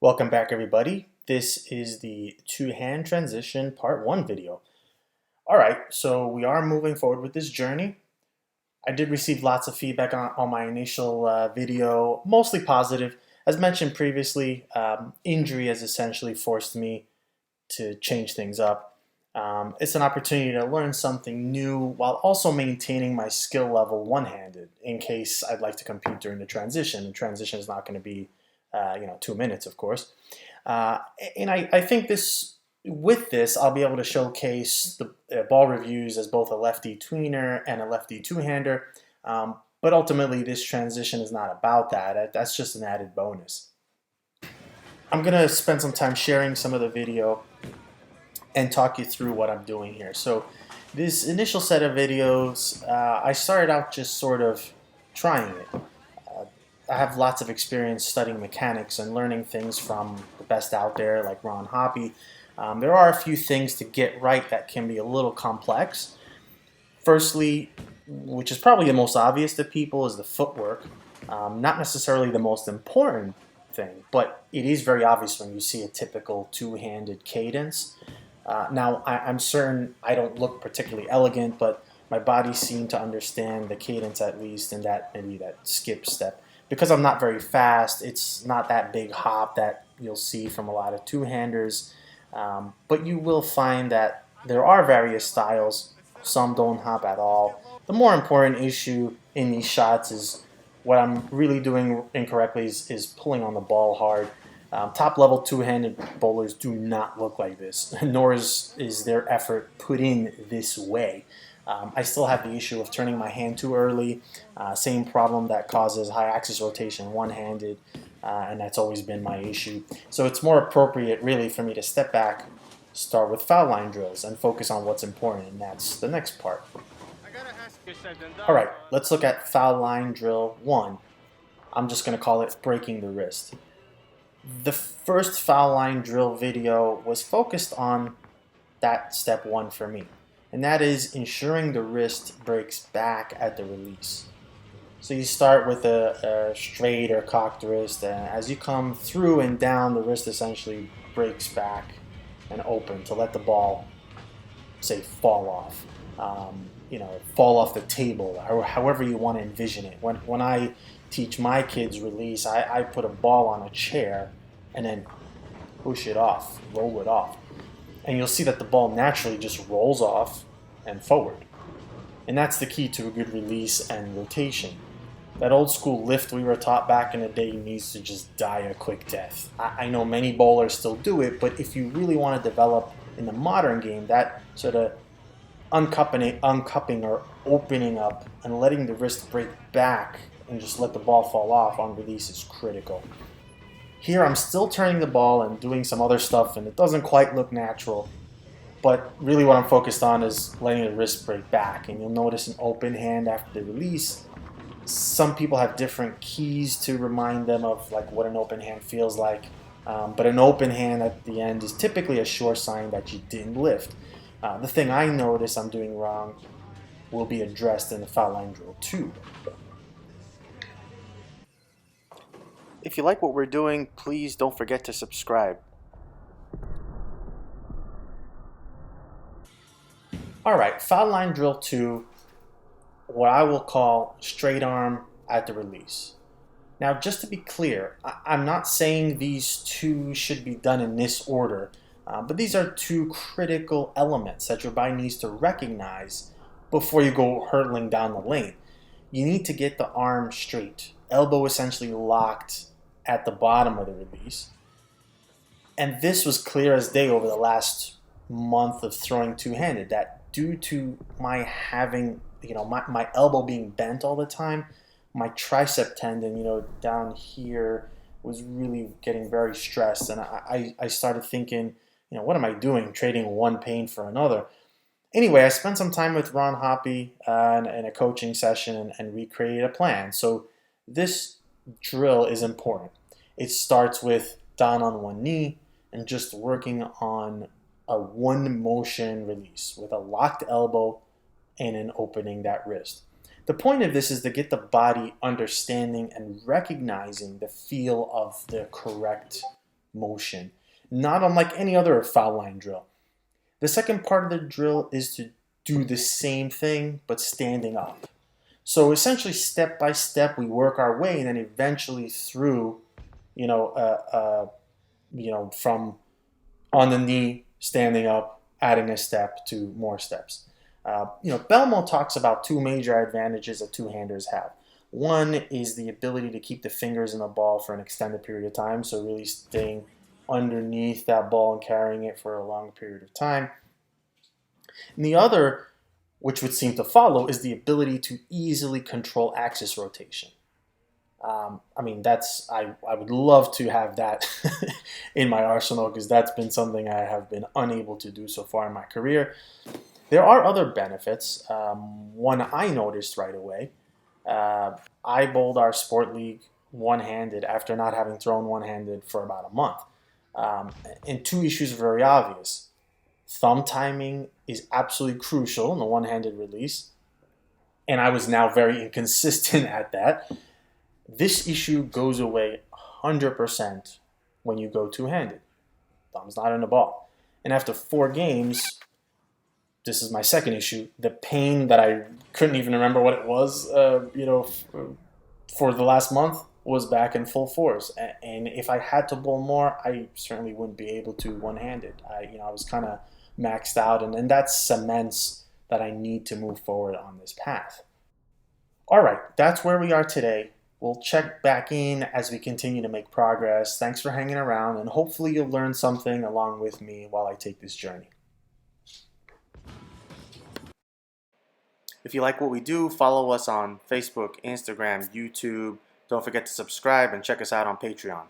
Welcome back, everybody. This is the two-hand transition part 1 video. All right, so we are moving forward with this journey. I did receive lots of feedback on my initial video, mostly positive. As mentioned previously, injury has essentially forced me to change things up. It's an opportunity to learn something new while also maintaining my skill level one-handed in case I'd like to compete during the transition. The transition is not going to be 2 minutes, of course. And I think with this, I'll be able to showcase the ball reviews as both a lefty tweener and a lefty two-hander. But ultimately, this transition is not about that. That's just an added bonus. I'm going to spend some time sharing some of the video and talk you through what I'm doing here. So this initial set of videos, I started out just sort of trying it. I have lots of experience studying mechanics and learning things from the best out there, like Ron Hoppe. There are a few things to get right that can be a little complex. Firstly, which is probably the most obvious to people, is the footwork. Not necessarily the most important thing, but it is very obvious when you see a typical two-handed cadence. Now, I'm certain I don't look particularly elegant, but my body seemed to understand the cadence at least, and maybe that skip step. Because I'm not very fast, it's not that big hop that you'll see from a lot of two-handers. But you will find that there are various styles. Some don't hop at all. The more important issue in these shots is what I'm really doing incorrectly is pulling on the ball hard. Top-level two-handed bowlers do not look like this, nor is their effort put in this way. I still have the issue of turning my hand too early, same problem that causes high axis rotation one-handed, and that's always been my issue. So it's more appropriate really for me to step back, start with foul line drills, and focus on what's important, and that's the next part. Alright, let's look at foul line drill 1. I'm just going to call it breaking the wrist. The first foul line drill video was focused on that step 1 for me, and that is ensuring the wrist breaks back at the release. So you start with a straight or cocked wrist, and as you come through and down, the wrist essentially breaks back and open to let the ball, say, fall off. Fall off the table, or however you want to envision it. When I teach my kids release, I put a ball on a chair and then push it off, roll it off. And you'll see that the ball naturally just rolls off and forward. And that's the key to a good release and rotation. That old school lift we were taught back in the day needs to just die a quick death. I know many bowlers still do it, but if you really want to develop in the modern game, that sort of uncupping or opening up and letting the wrist break back and just let the ball fall off on release is critical. Here I'm still turning the ball and doing some other stuff, and it doesn't quite look natural, but really what I'm focused on is letting the wrist break back. And you'll notice an open hand after the release. Some people have different keys to remind them of like what an open hand feels like, but an open hand at the end is typically a sure sign that you didn't lift. The thing I notice I'm doing wrong will be addressed in the foul line drill 2. If you like what we're doing, please don't forget to subscribe. Alright, foul line drill 2, what I will call straight arm at the release. Now, just to be clear, I'm not saying these two should be done in this order, but these are two critical elements that your body needs to recognize before you go hurtling down the lane. You need to get the arm straight, elbow essentially locked at the bottom of the release. And this was clear as day over the last month of throwing two-handed, that due to my having, my elbow being bent all the time, my tricep tendon, down here was really getting very stressed. And I started thinking, what am I doing, trading one pain for another? Anyway, I spent some time with Ron Hoppe in a coaching session and recreated a plan. So this drill is important. It starts with down on one knee and just working on a one motion release with a locked elbow and an opening that wrist. The point of this is to get the body understanding and recognizing the feel of the correct motion, not unlike any other foul line drill. The second part of the drill is to do the same thing but standing up. So essentially, step by step, we work our way, and then eventually through, you know, from on the knee, standing up, adding a step to more steps. Belmo talks about two major advantages that two-handers have. One is the ability to keep the fingers in the ball for an extended period of time, so really staying underneath that ball and carrying it for a long period of time. And the other, which would seem to follow, is the ability to easily control axis rotation. I would love to have that in my arsenal because that's been something I have been unable to do so far in my career. There are other benefits. One I noticed right away. I bowled our sport league one-handed after not having thrown one-handed for about a month. And two issues are very obvious. Thumb timing is absolutely crucial in the one-handed release, and I was now very inconsistent at that. This issue goes away 100% when you go two-handed. Thumb's not in the ball. And after 4 games, this is my second issue, the pain that I couldn't even remember what it was, for the last month was back in full force. And if I had to bowl more, I certainly wouldn't be able to one-handed. I was kind of maxed out, and that cements that I need to move forward on this path. All right, that's where we are today. We'll check back in as we continue to make progress. Thanks for hanging around, and hopefully you'll learn something along with me while I take this journey. If you like what we do, follow us on Facebook, Instagram, YouTube. Don't forget to subscribe and check us out on Patreon.